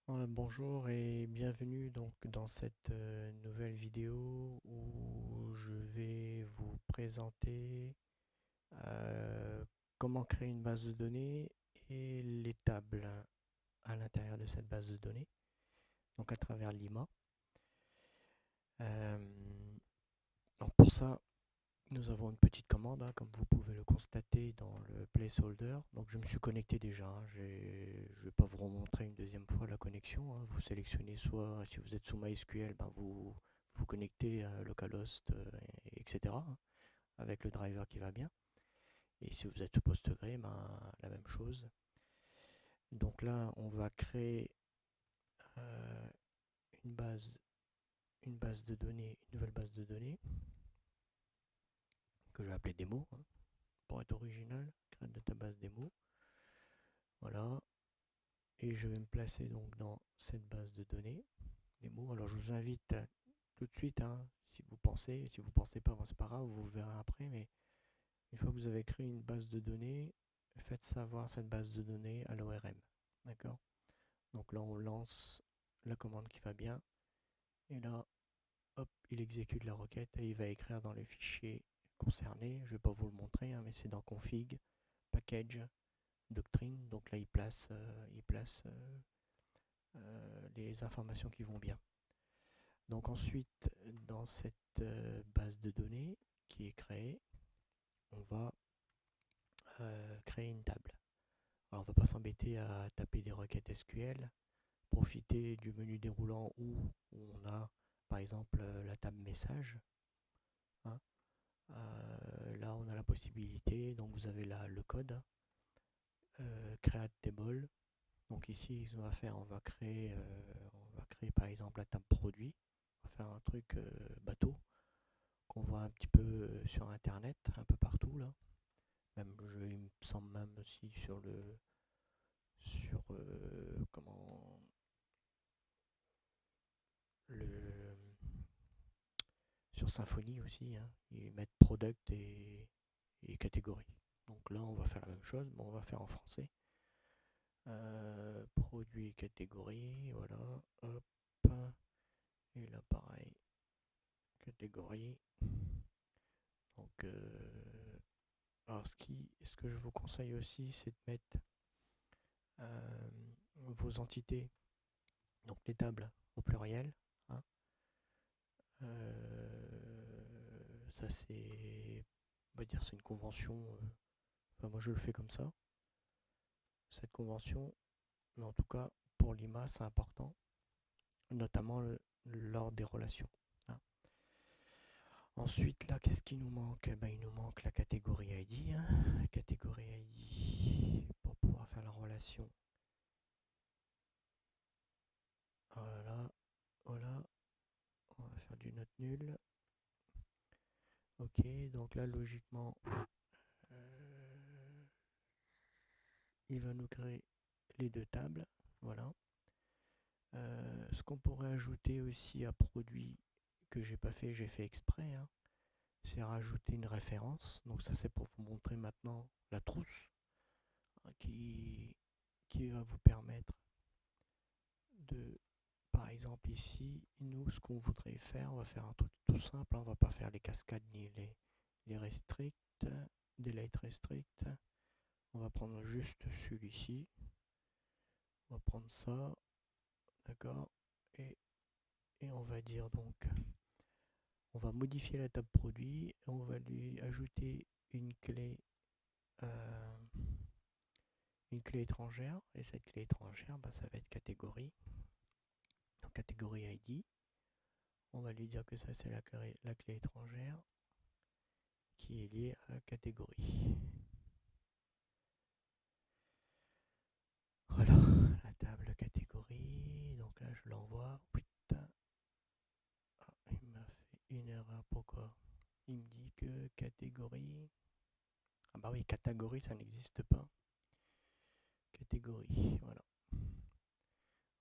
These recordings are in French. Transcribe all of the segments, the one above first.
Bonjour et bienvenue donc dans cette nouvelle vidéo où je vais vous présenter euh, comment créer une base de données et les tables à l'intérieur de cette base de données, donc à travers l'IMA. Euh, donc pour ça, nous avons une petite commande, hein, comme vous pouvez le constater dans le placeholder. Donc je me suis connecté déjà, hein. Je ne vais pas vous remontrer une deuxième fois la connexion, hein. Vous sélectionnez soit, si vous êtes sous MySQL, ben vous connectez à localhost, etc., hein, avec le driver qui va bien. Et si vous êtes sous PostgreSQL, ben, la même chose. Donc là, on va créer euh, une base, une base de données, une nouvelle base de données que je vais appeler démo, hein, pour être original. Créer de ta base démo. Voilà. Et je vais me placer donc dans cette base de données des mots. Alors je vous invite tout de suite, hein, si vous pensez pas, bon, c'est pas grave, vous le verrez après, mais une fois que vous avez créé une base de données, faites savoir cette base de données à l'ORM. D'accord? Donc là on lance la commande qui va bien, et là, hop, il exécute la requête et il va écrire dans le fichier concerné. Je vais pas vous le montrer, hein, mais c'est dans config, package, doctrine. Donc là il place les informations qui vont bien. Donc ensuite, dans cette base de données qui est créée, on va créer une table. Alors on ne va pas s'embêter à taper des requêtes SQL, profiter du menu déroulant où on a par exemple la table message, hein. Là on a la possibilité, donc vous avez là le code, create table. Donc ici ce qu'on va faire, on va créer par exemple la table produit. On va faire un truc bateau qu'on voit un petit peu sur internet, un peu partout là. Même il me semble même aussi sur comment le sur Symfony aussi, hein. Ils mettent product et catégorie. Donc là on va faire la même chose, mais on va faire en français. Produit catégorie, voilà, hop, et là pareil, catégorie. Donc alors ce que je vous conseille aussi, c'est de mettre vos entités, donc les tables au pluriel, hein. Ça c'est, on va dire, c'est une convention. Enfin moi je le fais comme ça, cette convention. Mais en tout cas pour l'IMA c'est important, notamment lors des relations, hein. Ensuite là qu'est-ce qui nous manque? Ben, il nous manque la catégorie ID, hein. Catégorie ID pour pouvoir faire la relation. Voilà, voilà, on va faire du note nul. Ok, donc là logiquement euh, il va nous créer les deux tables. Voilà. Ce qu'on pourrait ajouter aussi à produit que j'ai pas fait, j'ai fait exprès, hein, c'est rajouter une référence. Donc ça c'est pour vous montrer maintenant la trousse, hein, qui va vous permettre de, par exemple ici, nous ce qu'on voudrait faire, on va faire un truc tout simple, hein. On va pas faire les cascades ni les restricts, delete restrict. On va prendre juste celui-ci. On va prendre ça, d'accord, et on va dire donc, on va modifier la table produit, et on va lui ajouter euh, une clé étrangère, et cette clé étrangère, bah, ça va être catégorie, donc catégorie ID. On va lui dire que ça c'est la clé étrangère qui est liée à la catégorie. Voilà, la table catégorie, donc là je l'envoie. Putain, ah, il m'a fait une erreur, pourquoi? Il me dit que catégorie. Ah bah oui, catégorie ça n'existe pas. Catégorie, voilà.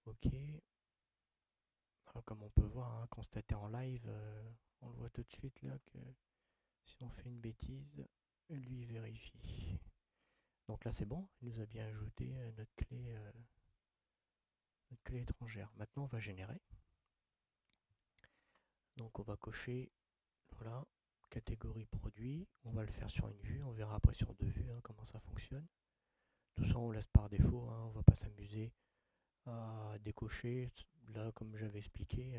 Ok. Alors, comme on peut voir, hein, constater en live, on le voit tout de suite là que si on fait une bêtise, lui vérifie. Donc là c'est bon, il nous a bien ajouté clé étrangère. Maintenant, on va générer. Donc, on va cocher, voilà, catégorie produit. On va le faire sur une vue. On verra après sur deux vues comment ça fonctionne. Tout ça, on laisse par défaut. On ne va pas s'amuser à décocher. Là, comme j'avais expliqué,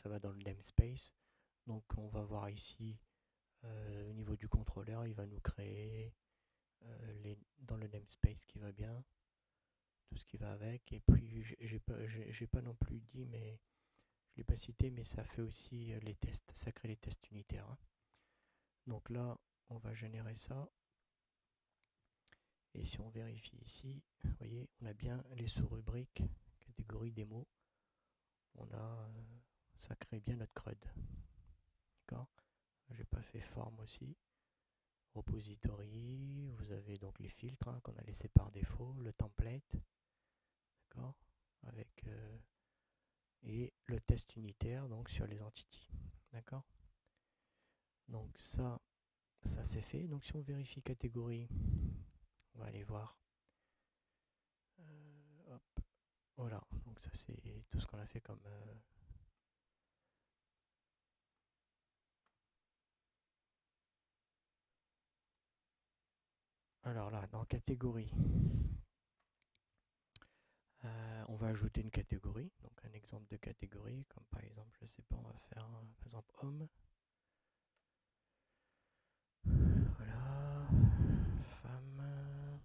ça va dans le namespace. Donc, on va voir ici, au niveau du contrôleur, il va nous créer dans le namespace qui va bien, tout ce qui va avec. Et puis, j'ai pas non plus dit, mais je l'ai pas cité, mais ça fait aussi les tests, ça crée les tests unitaires. Donc là, on va générer ça. Et si on vérifie ici, vous voyez, on a bien les sous-rubriques, catégorie démo. On a, ça crée bien notre CRUD. D'accord. J'ai pas fait forme aussi. Repository, vous avez donc les filtres qu'on a laissés par défaut, le template, d'accord, avec et le test unitaire donc sur les entités, d'accord. Donc ça c'est fait. Donc si on vérifie catégorie, on va aller voir. Hop, voilà. Donc ça c'est tout ce qu'on a fait comme alors là, dans catégorie, on va ajouter une catégorie, donc un exemple de catégorie, comme par exemple, je sais pas, on va faire par exemple homme. Voilà, femme.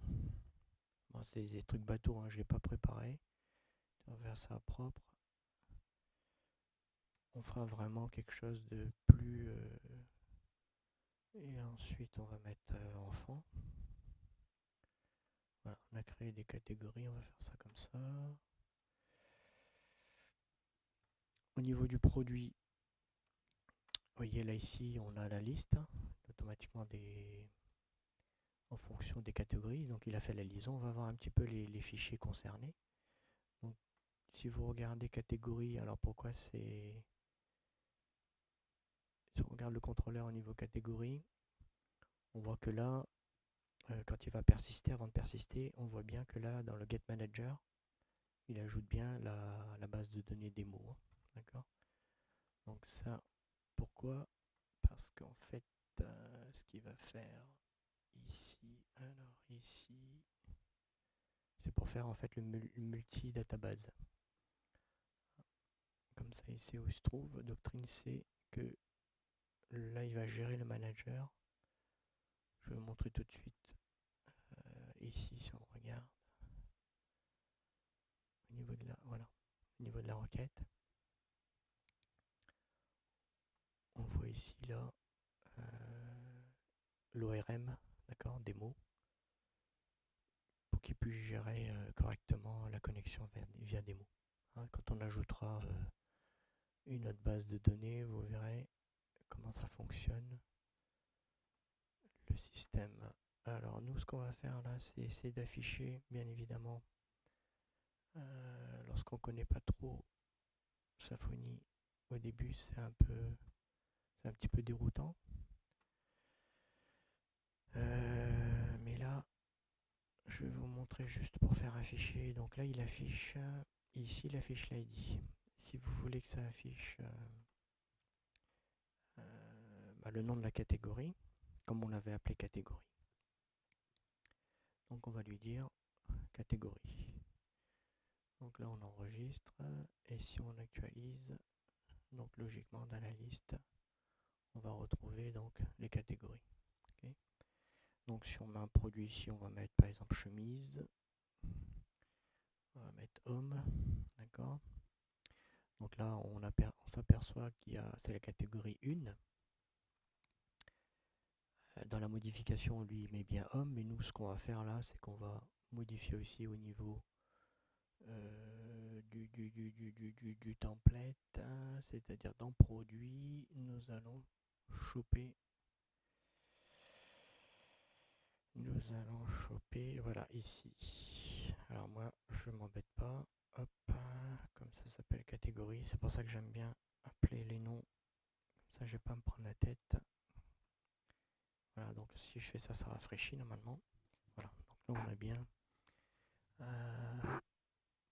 Bon, c'est des trucs bateaux, je l'ai pas préparé. On va faire ça propre. On fera vraiment quelque chose de plus. Et ensuite, on va mettre enfant. Voilà, on a créé des catégories, on va faire ça comme ça. Au niveau du produit, vous voyez là ici, on a la liste automatiquement en fonction des catégories. Donc il a fait la liaison, on va voir un petit peu les fichiers concernés. Donc si vous regardez catégorie, alors pourquoi c'est... Si on regarde le contrôleur au niveau catégorie, on voit que là, quand il va persister, avant de persister, on voit bien que là, dans le Get Manager, il ajoute bien la base de données démo. D'accord. Donc ça, pourquoi? Parce qu'en fait, ce qu'il va faire ici, alors ici, c'est pour faire en fait le multi-database. Comme ça, il sait où il se trouve. Doctrine c'est que là, il va gérer le manager. Je vais vous montrer tout de suite. Ici, si on regarde, au niveau de la, voilà, au niveau de la requête, on voit ici là l'ORM, d'accord, des mots, pour qu'il puisse gérer correctement la connexion via des mots. Quand on ajoutera une autre base de données, vous verrez comment ça fonctionne, le système. Alors nous, ce qu'on va faire là, c'est essayer d'afficher, bien évidemment, lorsqu'on ne connaît pas trop Symfony, au début c'est un petit peu déroutant. Mais là, je vais vous montrer juste pour faire afficher. Donc là, il affiche ici, il affiche l'ID. Si vous voulez que ça affiche le nom de la catégorie, comme on l'avait appelé catégorie. Donc on va lui dire catégorie. Donc là, on enregistre. Et si on actualise, donc logiquement dans la liste, on va retrouver donc les catégories. Okay. Donc si on met un produit ici, on va mettre par exemple chemise. On va mettre homme, d'accord. Donc là, on s'aperçoit qu'il y a, c'est la catégorie 1. Dans la modification, lui, il met bien homme, mais nous, ce qu'on va faire là, c'est qu'on va modifier aussi au niveau du template, c'est-à-dire dans produit, nous allons choper, voilà, ici. Alors moi, je m'embête pas, hop, comme ça s'appelle catégorie, c'est pour ça que j'aime bien appeler les noms, comme ça je vais pas me prendre la tête. Voilà, donc si je fais ça, ça rafraîchit normalement. Voilà, donc là on a bien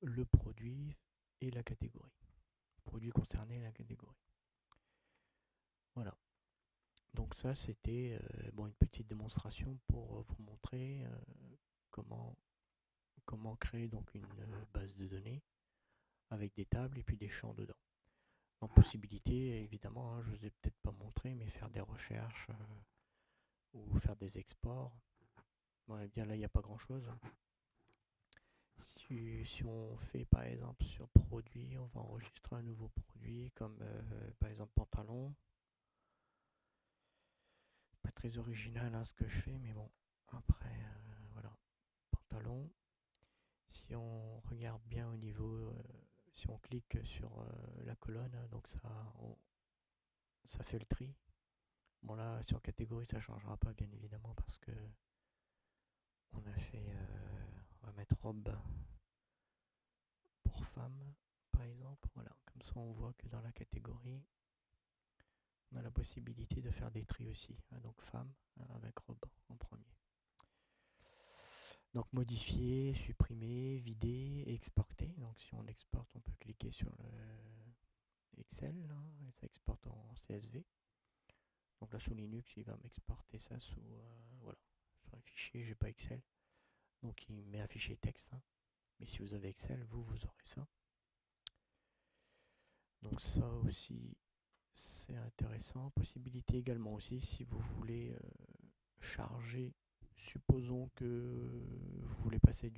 le produit et la catégorie. Produit concerné et la catégorie. Voilà. Donc ça, c'était bon, une petite démonstration pour vous montrer comment, comment créer donc une base de données avec des tables et puis des champs dedans. En possibilité, évidemment, hein, je ne vous ai peut-être pas montré, mais faire des recherches ou faire des exports. Bon, eh bien là, il n'y a pas grand-chose. Si on fait par exemple sur produit, on va enregistrer un nouveau produit comme par exemple pantalon. Pas très original hein, ce que je fais, mais bon, après, voilà, pantalon. Si on regarde bien au niveau, si on clique sur la colonne, donc ça fait le tri. Bon là, sur catégorie, ça changera pas bien évidemment parce que on a fait, on va mettre robe pour femme, par exemple. Voilà, comme ça on voit que dans la catégorie, on a la possibilité de faire des tris aussi. Hein, donc femme avec robe en premier. Donc modifier, supprimer, vider et exporter. Donc si on exporte, on peut cliquer sur le Excel, là, et ça exporte en CSV. Donc là sous Linux, il va m'exporter ça sous voilà, sur un fichier, j'ai pas Excel. Donc il met un fichier texte. Hein. Mais si vous avez Excel, vous aurez ça. Donc ça aussi, c'est intéressant. Possibilité également aussi, si vous voulez charger, supposons que vous voulez passer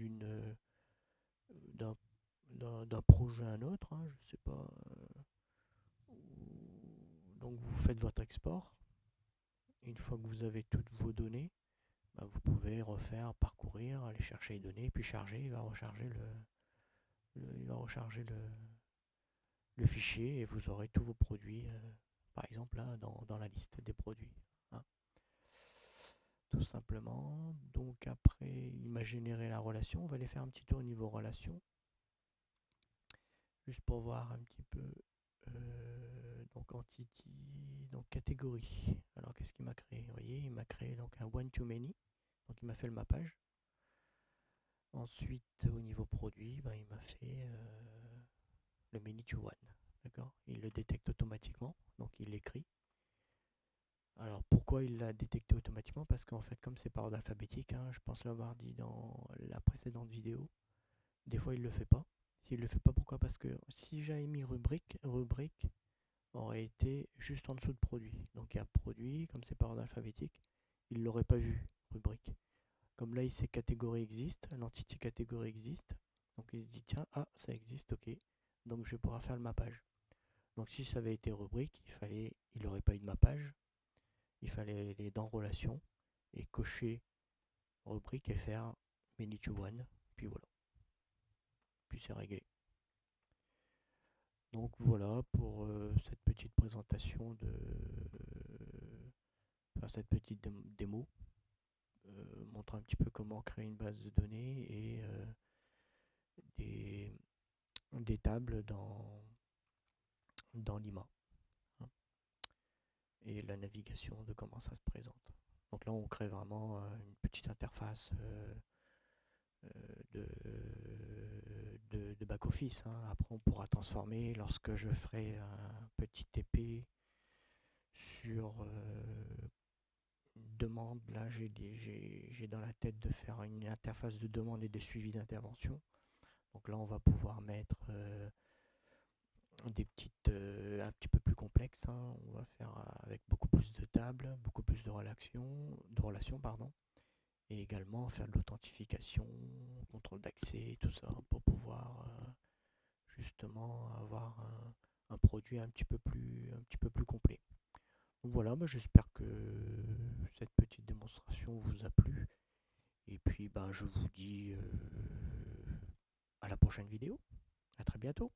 d'un projet à un autre, hein, je sais pas. Donc vous faites votre export. Une fois que vous avez toutes vos données, bah, vous pouvez refaire, parcourir, aller chercher les données, puis charger. Il va recharger il va recharger le fichier et vous aurez tous vos produits, par exemple là, dans la liste des produits. Hein. Tout simplement. Donc après, il m'a généré la relation. On va aller faire un petit tour au niveau relation. Juste pour voir un petit peu. Donc entity, donc catégorie. Alors qu'est-ce qu'il m'a créé? Vous voyez, il m'a créé donc un one to many. Donc il m'a fait le mappage. Ensuite, au niveau produit, ben, il m'a fait le many to one. D'accord? Il le détecte automatiquement. Donc il l'écrit. Alors pourquoi il l'a détecté automatiquement? Parce qu'en fait, comme c'est par ordre alphabétique, hein, je pense l'avoir dit dans la précédente vidéo, des fois il le fait pas. S'il le fait pas, pourquoi? Parce que si j'avais mis rubrique aurait été juste en dessous de produit. Donc il y a produit, comme c'est par ordre alphabétique, il l'aurait pas vu, rubrique. Comme là, il sait catégorie existe, l'entité catégorie existe. Donc il se dit, tiens, ah, ça existe, ok. Donc je vais pouvoir faire le mappage. Donc si ça avait été rubrique, il n'aurait pas eu de mappage. Il fallait aller dans relation et cocher rubrique et faire many to one. Puis voilà. Puis c'est réglé. Donc voilà pour cette petite présentation enfin, cette petite démo. Montrer un petit peu comment créer une base de données et des, des tables dans l'IMA. Hein, et la navigation de comment ça se présente. Donc là, on crée vraiment une petite interface de back-office. Hein. Après, on pourra transformer lorsque je ferai un petit TP sur demande. Là, j'ai dans la tête de faire une interface de demande et de suivi d'intervention. Donc là, on va pouvoir mettre des petites un petit peu plus complexes. Hein. On va faire avec beaucoup plus de tables, beaucoup plus de relations, pardon, et également faire de l'authentification, contrôle d'accès, tout ça pour pouvoir justement avoir un produit un petit peu plus complet. Donc voilà, bah, j'espère que cette petite démonstration vous a plu. Et puis bah, je vous dis à la prochaine vidéo. À très bientôt.